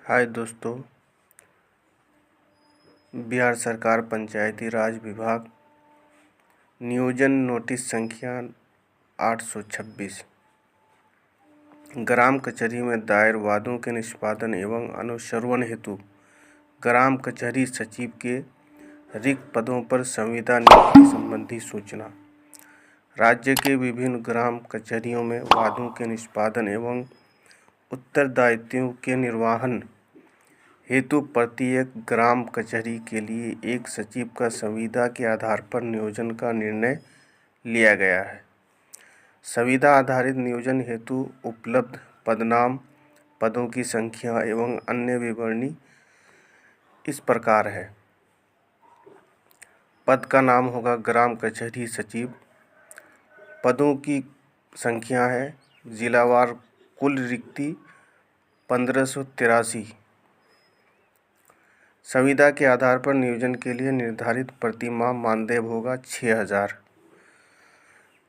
हाय दोस्तों। बिहार सरकार पंचायती राज विभाग नियोजन नोटिस संख्या 826 ग्राम कचहरी में दायर वादों के निष्पादन एवं अनुश्रवण हेतु ग्राम कचहरी सचिव के रिक्त पदों पर संविदा नियुक्ति संबंधी सूचना। राज्य के विभिन्न ग्राम कचहरियों में वादों के निष्पादन एवं उत्तरदायित्वों के निर्वहन हेतु प्रत्येक ग्राम कचहरी के लिए एक सचिव का संविदा के आधार पर नियोजन का निर्णय लिया गया है। संविदा आधारित नियोजन हेतु उपलब्ध पदनाम, पदों की संख्या एवं अन्य विवरणी इस प्रकार है। पद का नाम होगा ग्राम कचहरी सचिव। पदों की संख्या है जिलावार कुल रिक्ति 1583। संविदा के आधार पर नियोजन के लिए निर्धारित प्रतिमाह मानदेय होगा 6000।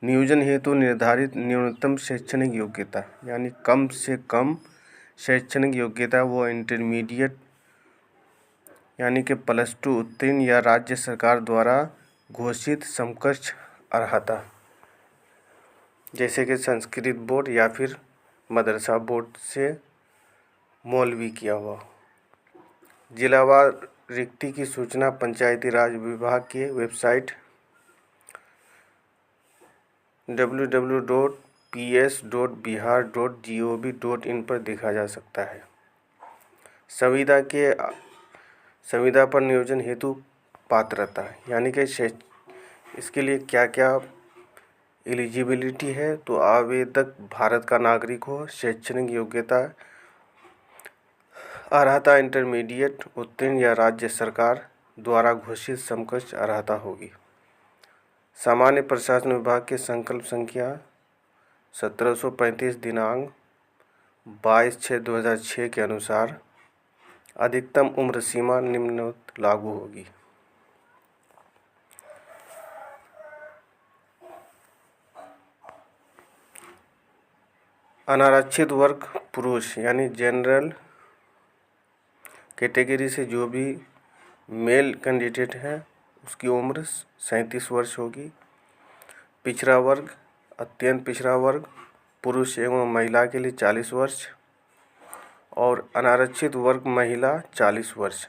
नियोजन हेतु निर्धारित न्यूनतम शैक्षणिक योग्यता यानी कम से कम शैक्षणिक योग्यता वो इंटरमीडिएट यानी कि +2 उत्तीर्ण या राज्य सरकार द्वारा घोषित समकक्ष अर्हता, जैसे कि संस्कृत बोर्ड या फिर मदरसा बोर्ड से मौलवी किया हुआ। जिलावार रिक्ति की सूचना पंचायती राज विभाग के वेबसाइट www.ps.bihar.gov.in पर देखा जा सकता है। संविदा पर नियोजन हेतु पात्रता यानी कि इसके लिए क्या क्या एलिजिबिलिटी है, तो आवेदक भारत का नागरिक हो, शैक्षणिक योग्यता अर्हता इंटरमीडिएट उत्तीर्ण या राज्य सरकार द्वारा घोषित समकक्ष अर्हता होगी। सामान्य प्रशासन विभाग के संकल्प संख्या 1735 दिनांक 22/6/2006 के अनुसार अधिकतम उम्र सीमा निम्नवत लागू होगी। अनारक्षित वर्ग पुरुष यानी जनरल कैटेगरी से जो भी मेल कैंडिडेट है उसकी उम्र 37 वर्ष होगी। पिछड़ा वर्ग, अत्यंत पिछड़ा वर्ग पुरुष एवं महिला के लिए 40 वर्ष और अनारक्षित वर्ग महिला 40 वर्ष।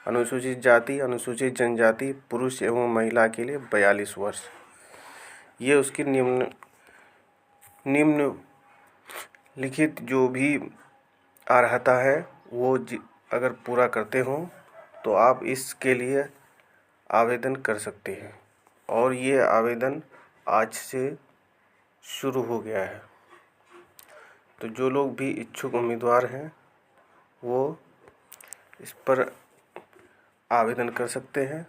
अनुसूचित जाति, अनुसूचित जनजाति पुरुष एवं महिला के लिए 42 वर्ष। ये उसकी निम्नलिखित जो भी अर्हता है वो अगर पूरा करते हो तो आप इसके लिए आवेदन कर सकते हैं और ये आवेदन आज से शुरू हो गया है। तो जो लोग भी इच्छुक उम्मीदवार हैं वो इस पर आवेदन कर सकते हैं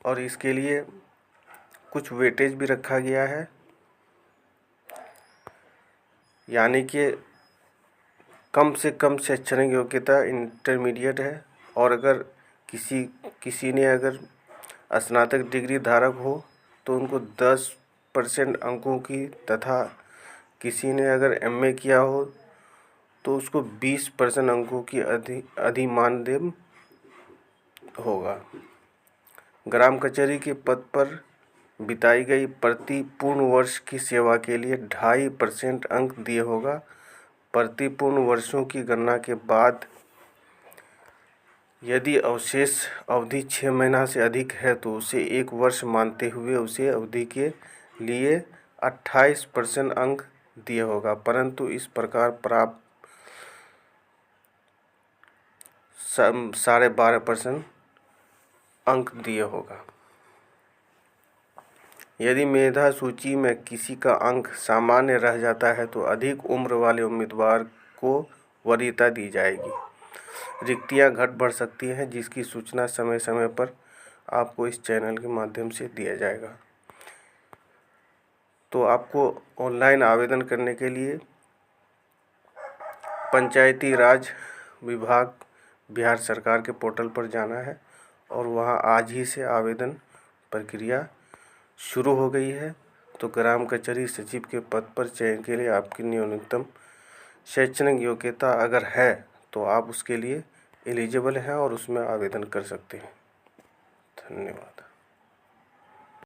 और इसके लिए कुछ वेटेज भी रखा गया है, यानी कि कम से कम शैक्षणिक योग्यता इंटरमीडिएट है और अगर किसी ने अगर स्नातक डिग्री धारक हो तो उनको 10% अंकों की, तथा किसी ने अगर MA किया हो तो उसको 20% अंकों की अधिमानदेय होगा। ग्राम कचहरी के पद पर बिताई गई प्रति पूर्ण वर्ष की सेवा के लिए 2.5% अंक दिए होगा। प्रति पूर्ण वर्षों की गणना के बाद यदि अवशेष अवधि 6 महीना से अधिक है तो उसे 1 वर्ष मानते हुए उसे अवधि के लिए 28% अंक दिए होगा, परंतु इस प्रकार प्राप्त 12.5% अंक दिए होगा। यदि मेधा सूची में किसी का अंक सामान्य रह जाता है तो अधिक उम्र वाले उम्मीदवार को वरीयता दी जाएगी। रिक्तियां घट बढ़ सकती हैं, जिसकी सूचना समय समय पर आपको इस चैनल के माध्यम से दिया जाएगा। तो आपको ऑनलाइन आवेदन करने के लिए पंचायती राज विभाग बिहार सरकार के पोर्टल पर जाना है और वहां आज ही से आवेदन प्रक्रिया शुरू हो गई है। तो ग्राम कचहरी सचिव के पद पर चयन के लिए आपकी न्यूनतम शैक्षणिक योग्यता अगर है तो आप उसके लिए एलिजिबल हैं और उसमें आवेदन कर सकते हैं। धन्यवाद।